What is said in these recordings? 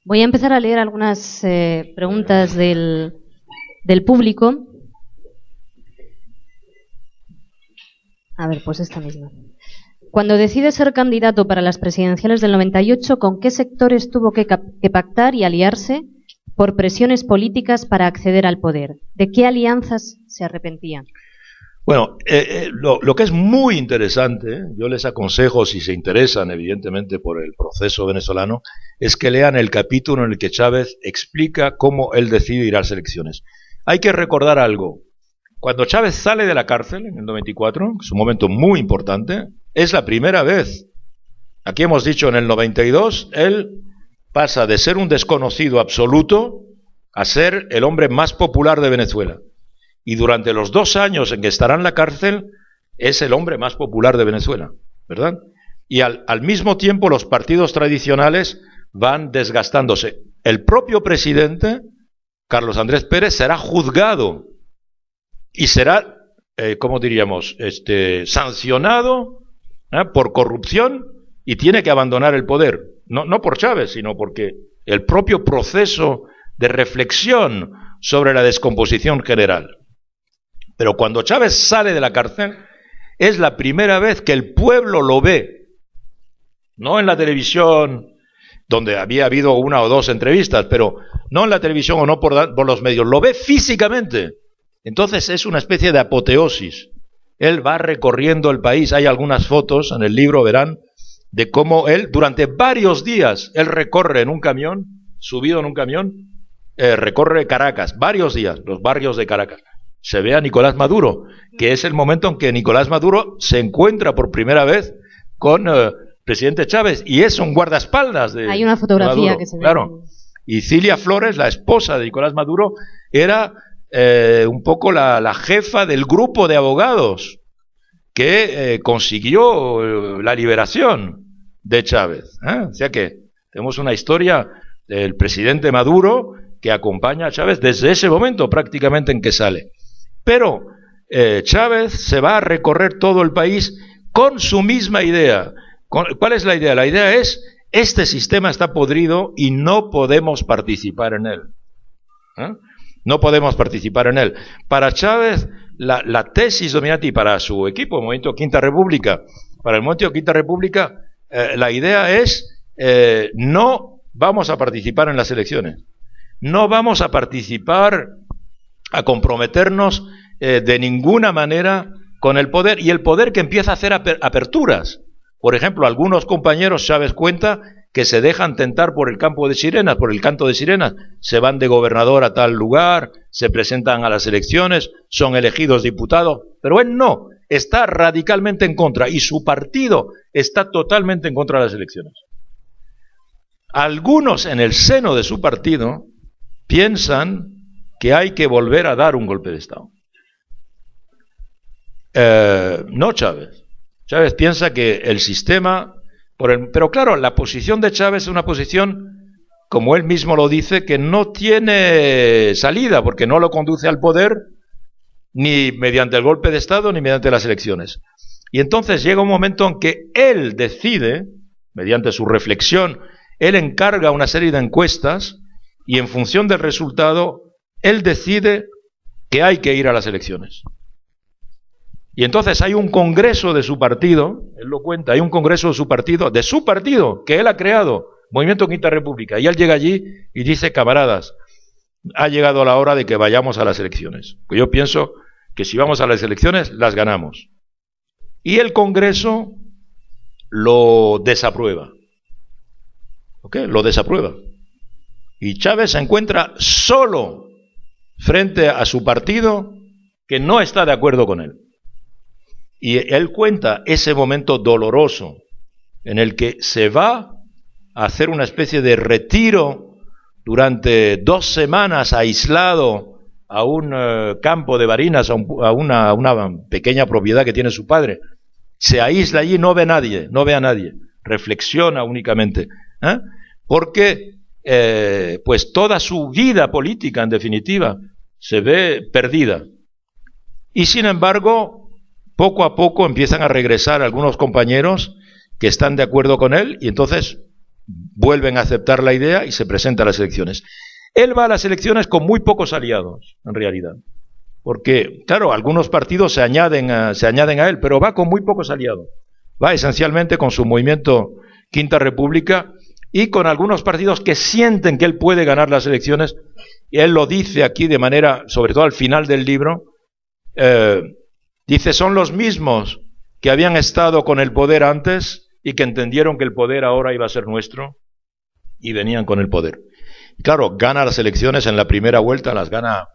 Voy a empezar a leer algunas preguntas del público. A ver, pues esta misma. Cuando decide ser candidato para las presidenciales del 98, ¿con qué sectores tuvo que pactar y aliarse por presiones políticas para acceder al poder? ¿De qué alianzas se arrepentía? Bueno, lo que es muy interesante, yo les aconsejo, si se interesan evidentemente por el proceso venezolano, es que lean el capítulo en el que Chávez explica cómo él decide ir a las elecciones. Hay que recordar algo. Cuando Chávez sale de la cárcel en el 94, es un momento muy importante, es la primera vez. Aquí hemos dicho en el 92, él pasa de ser un desconocido absoluto a ser el hombre más popular de Venezuela. Y durante los 2 años en que estará en la cárcel, es el hombre más popular de Venezuela, ¿verdad? Y al mismo tiempo los partidos tradicionales van desgastándose. El propio presidente, Carlos Andrés Pérez, será juzgado y será, ¿cómo diríamos?, sancionado por corrupción y tiene que abandonar el poder. No por Chávez, sino porque el propio proceso de reflexión sobre la descomposición general. Pero cuando Chávez sale de la cárcel, es la primera vez que el pueblo lo ve. No en la televisión, donde había habido 1 o 2 entrevistas, pero no en la televisión o no por los medios, lo ve físicamente. Entonces es una especie de apoteosis. Él va recorriendo el país, hay algunas fotos en el libro, verán, de cómo él, durante varios días, él recorre en un camión, subido en un camión, recorre Caracas, varios días, los barrios de Caracas. Se ve a Nicolás Maduro, que es el momento en que Nicolás Maduro se encuentra por primera vez con presidente Chávez, y es un guardaespaldas de Hay una fotografía Maduro, que se ve. Claro. Y Cilia Flores, la esposa de Nicolás Maduro, era un poco la jefa del grupo de abogados que consiguió la liberación de Chávez. O sea que tenemos una historia del presidente Maduro que acompaña a Chávez desde ese momento prácticamente en que sale. Pero Chávez se va a recorrer todo el país con su misma idea. ¿Cuál es la idea? La idea es, este sistema está podrido y no podemos participar en él. No podemos participar en él. Para Chávez, la tesis dominante, y para su equipo, el Movimiento Quinta República, para el Movimiento Quinta República, la idea es, no vamos a participar en las elecciones. No vamos a participar, a comprometernos de ninguna manera con el poder, y el poder que empieza a hacer aperturas. Por ejemplo, algunos compañeros, Chávez cuenta, que se dejan tentar por el campo de sirenas, por el canto de sirenas, se van de gobernador a tal lugar, se presentan a las elecciones, son elegidos diputados, pero él no, está radicalmente en contra, y su partido está totalmente en contra de las elecciones. Algunos en el seno de su partido piensan que hay que volver a dar un golpe de Estado. No Chávez. Chávez piensa que el sistema... Pero claro, la posición de Chávez es una posición, como él mismo lo dice, que no tiene salida, porque no lo conduce al poder ni mediante el golpe de Estado ni mediante las elecciones. Y entonces llega un momento en que él decide, mediante su reflexión, él encarga una serie de encuestas y en función del resultado, él decide que hay que ir a las elecciones. Y entonces hay un congreso de su partido, él lo cuenta, hay un congreso de su partido, que él ha creado, Movimiento Quinta República, y él llega allí y dice, camaradas, ha llegado la hora de que vayamos a las elecciones. Pues yo pienso que si vamos a las elecciones, las ganamos. Y el congreso lo desaprueba. ¿Ok? Lo desaprueba. Y Chávez se encuentra solo frente a su partido que no está de acuerdo con él. Y él cuenta ese momento doloroso en el que se va a hacer una especie de retiro durante 2 semanas aislado a un campo de Barinas, a una pequeña propiedad que tiene su padre. Se aísla allí, no ve a nadie, reflexiona únicamente, porque pues toda su vida política, en definitiva, se ve perdida. Y sin embargo, poco a poco empiezan a regresar algunos compañeros que están de acuerdo con él, y entonces vuelven a aceptar la idea y se presenta a las elecciones. Él va a las elecciones con muy pocos aliados, en realidad. Porque, claro, algunos partidos se añaden a él, pero va con muy pocos aliados. Va esencialmente con su movimiento Quinta República y con algunos partidos que sienten que él puede ganar las elecciones. Y él lo dice aquí de manera, sobre todo al final del libro, dice, son los mismos que habían estado con el poder antes y que entendieron que el poder ahora iba a ser nuestro y venían con el poder. Y claro, gana las elecciones en la primera vuelta, las gana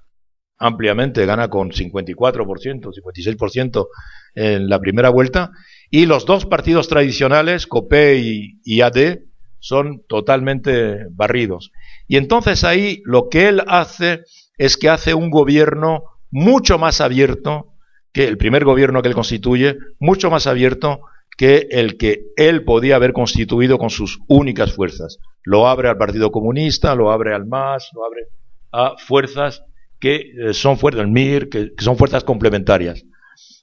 ampliamente, gana con 54%, 56% en la primera vuelta, y los dos partidos tradicionales, COPE y AD, son totalmente barridos. Y entonces ahí lo que él hace es que hace un gobierno mucho más abierto que el primer gobierno que él constituye, mucho más abierto que el que él podía haber constituido con sus únicas fuerzas. Lo abre al Partido Comunista, lo abre al MAS, lo abre a fuerzas que son fuerzas, el MIR, que son fuerzas complementarias.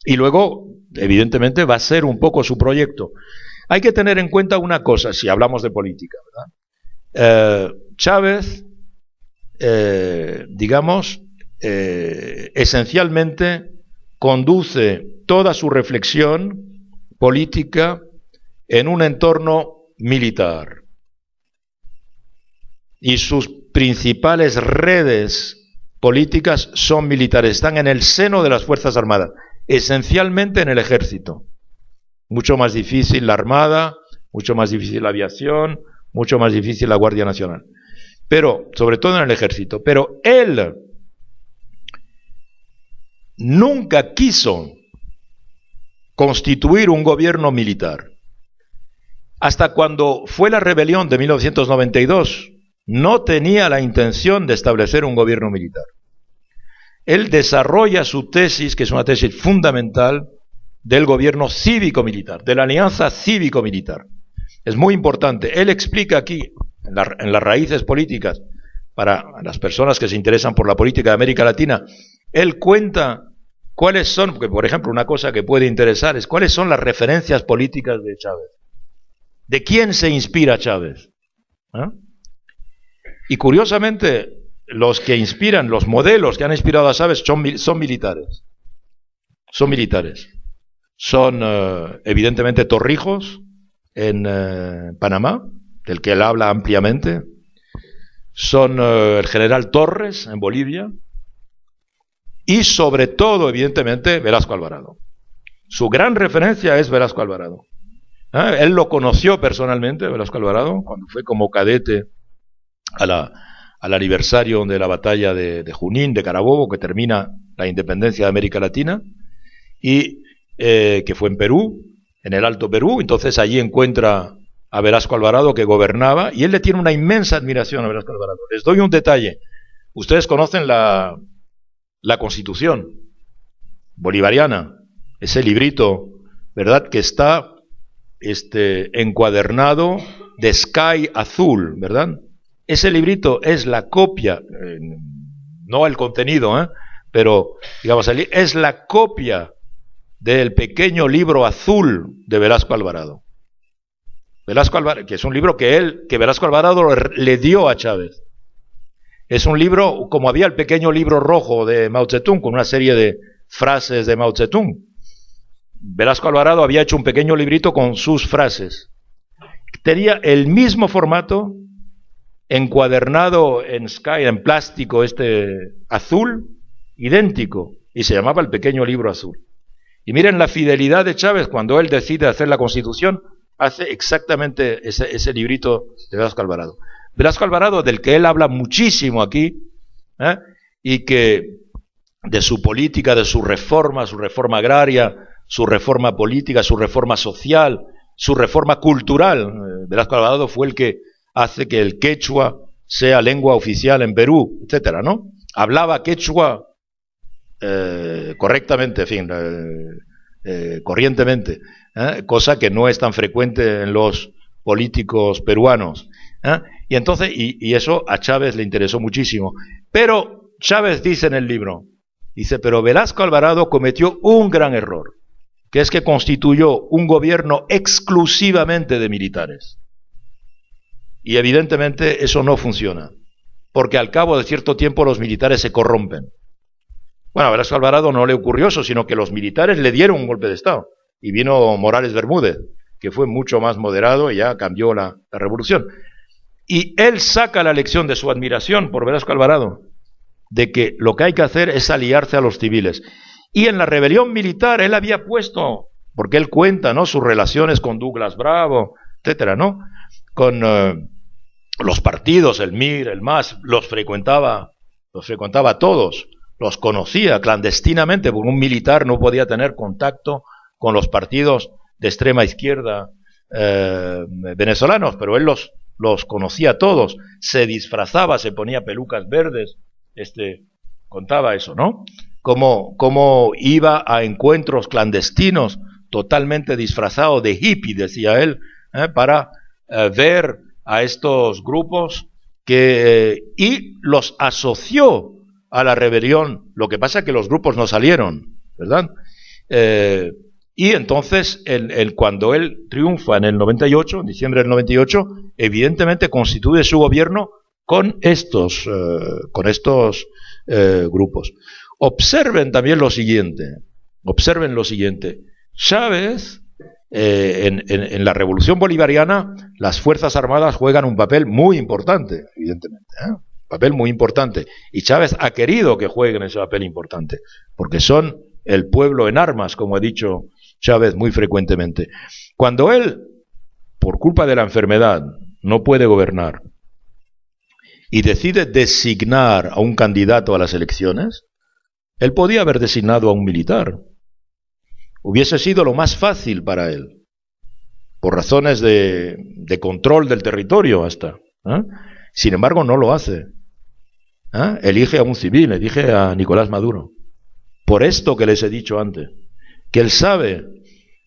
Y luego, evidentemente, va a ser un poco su proyecto. Hay que tener en cuenta una cosa, si hablamos de política, ¿verdad? Chávez, esencialmente conduce toda su reflexión política en un entorno militar. Y sus principales redes políticas son militares, están en el seno de las Fuerzas Armadas, esencialmente en el ejército. Mucho más difícil la Armada, mucho más difícil la aviación, mucho más difícil la Guardia Nacional. Pero, sobre todo en el ejército. Pero él nunca quiso constituir un gobierno militar. Hasta cuando fue la rebelión de 1992, no tenía la intención de establecer un gobierno militar. Él desarrolla su tesis, que es una tesis fundamental, del gobierno cívico-militar, de la alianza cívico-militar. Es muy importante. Él explica aquí, en las raíces políticas, para las personas que se interesan por la política de América Latina, él cuenta cuáles son, porque por ejemplo una cosa que puede interesar es cuáles son las referencias políticas de Chávez. ¿De quién se inspira Chávez? ¿Ah? Y curiosamente, los que inspiran, los modelos que han inspirado a Chávez son militares. Son militares. Son evidentemente Torrijos en Panamá, del que él habla ampliamente. Son el general Torres en Bolivia. Y sobre todo, evidentemente, Velasco Alvarado. Su gran referencia es Velasco Alvarado. Él lo conoció personalmente, Velasco Alvarado, cuando fue como cadete al aniversario de la batalla de Junín, de Carabobo, que termina la independencia de América Latina, y que fue en Perú, en el Alto Perú. Entonces allí encuentra a Velasco Alvarado, que gobernaba, y él le tiene una inmensa admiración a Velasco Alvarado. Les doy un detalle. Ustedes conocen la Constitución bolivariana, ese librito, ¿verdad?, que está encuadernado de sky azul, ¿verdad? Ese librito es la copia, no el contenido, pero digamos, es la copia del pequeño libro azul de Velasco Alvarado. Velasco Alvarado, que es un libro que Velasco Alvarado le dio a Chávez. Es un libro, como había el pequeño libro rojo de Mao Zedong, con una serie de frases de Mao Zedong. Velasco Alvarado había hecho un pequeño librito con sus frases. Tenía el mismo formato, encuadernado en sky, en plástico azul, idéntico, y se llamaba el pequeño libro azul. Y miren la fidelidad de Chávez cuando él decide hacer la Constitución, hace exactamente ese librito de Velasco Alvarado. Velasco Alvarado, del que él habla muchísimo aquí, y que de su política, de su reforma agraria, su reforma política, su reforma social, su reforma cultural. Velasco Alvarado fue el que hace que el quechua sea lengua oficial en Perú, etcétera, ¿no? Hablaba quechua correctamente, en fin, corrientemente, cosa que no es tan frecuente en los políticos peruanos. Y entonces, y eso a Chávez le interesó muchísimo. Pero Chávez dice en el libro, dice, pero Velasco Alvarado cometió un gran error, que es que constituyó un gobierno exclusivamente de militares. Y evidentemente eso no funciona, porque al cabo de cierto tiempo los militares se corrompen. Bueno, a Velasco Alvarado no le ocurrió eso, sino que los militares le dieron un golpe de Estado. Y vino Morales Bermúdez, que fue mucho más moderado y ya cambió la revolución. Y él saca la lección de su admiración por Velasco Alvarado, de que lo que hay que hacer es aliarse a los civiles. Y en la rebelión militar él había puesto, porque él cuenta, ¿no?, sus relaciones con Douglas Bravo, etcétera, ¿no?, con los partidos, el MIR, el MAS, los frecuentaba todos, los conocía clandestinamente, porque un militar no podía tener contacto con los partidos de extrema izquierda venezolanos, pero él los conocía todos, se disfrazaba, se ponía pelucas verdes, contaba eso, ¿no? Cómo iba a encuentros clandestinos, totalmente disfrazado de hippie, decía él, para ver a estos grupos y los asoció a la rebelión. Lo que pasa es que los grupos no salieron, ¿verdad? Y entonces, cuando él triunfa en el 98, en diciembre del 98, evidentemente constituye su gobierno con estos grupos. Observen también lo siguiente. Chávez, en la revolución bolivariana, las Fuerzas Armadas juegan un papel muy importante, evidentemente, papel muy importante. Y Chávez ha querido que jueguen ese papel importante, porque son el pueblo en armas, como ha dicho Chávez muy frecuentemente. Cuando él, por culpa de la enfermedad, no puede gobernar y decide designar a un candidato a las elecciones, él podía haber designado a un militar. Hubiese sido lo más fácil para él, por razones de control del territorio hasta. Sin embargo, no lo hace. Elige a un civil, elige a Nicolás Maduro. Por esto que les he dicho antes, que él sabe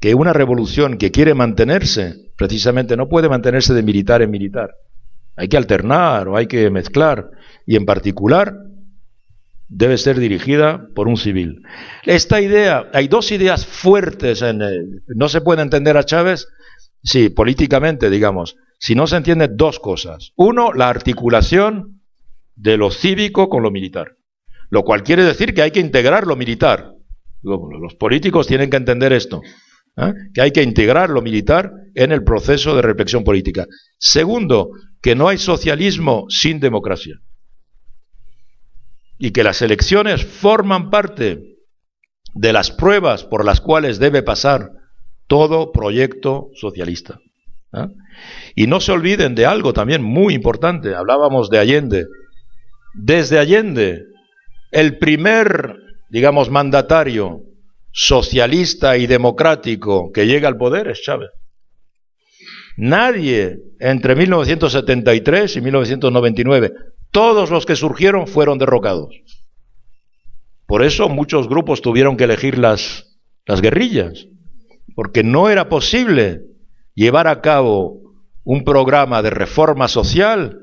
que una revolución que quiere mantenerse, precisamente no puede mantenerse de militar en militar. Hay que alternar o hay que mezclar, y en particular debe ser dirigida por un civil. Esta idea, hay dos ideas fuertes no se puede entender a Chávez, sí, políticamente, digamos, si no se entienden dos cosas. Uno, la articulación de lo cívico con lo militar, lo cual quiere decir que hay que integrar lo militar. Los políticos tienen que entender esto, que hay que integrar lo militar en el proceso de reflexión política. Segundo, que no hay socialismo sin democracia, y que las elecciones forman parte de las pruebas por las cuales debe pasar todo proyecto socialista. Y no se olviden de algo también muy importante. Hablábamos de Allende. Desde Allende, el primer, digamos, mandatario socialista y democrático que llega al poder es Chávez. Nadie entre 1973 y 1999, todos los que surgieron fueron derrocados. Por eso muchos grupos tuvieron que elegir las guerrillas, porque no era posible llevar a cabo un programa de reforma social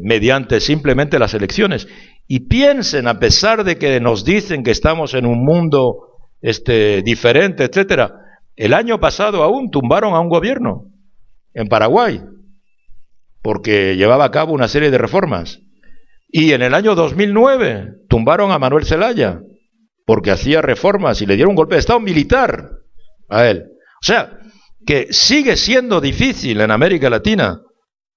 mediante simplemente las elecciones. Y piensen, a pesar de que nos dicen que estamos en un mundo diferente, etcétera, el año pasado aún tumbaron a un gobierno en Paraguay, porque llevaba a cabo una serie de reformas. Y en el año 2009 tumbaron a Manuel Zelaya, porque hacía reformas y le dieron un golpe de Estado militar a él. O sea, que sigue siendo difícil en América Latina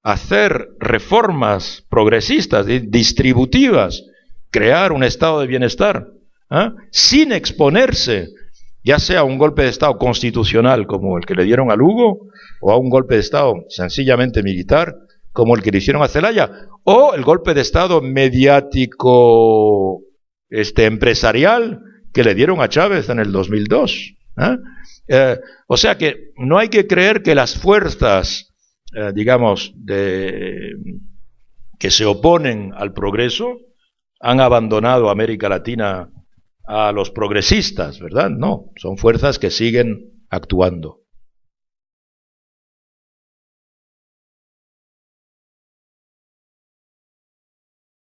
hacer reformas progresistas, distributivas, crear un estado de bienestar, sin exponerse ya sea a un golpe de Estado constitucional como el que le dieron a Lugo, o a un golpe de Estado sencillamente militar como el que le hicieron a Zelaya, o el golpe de Estado mediático empresarial que le dieron a Chávez en el 2002. O sea que no hay que creer que las fuerzas digamos, que se oponen al progreso han abandonado a América Latina a los progresistas, ¿verdad? No, son fuerzas que siguen actuando.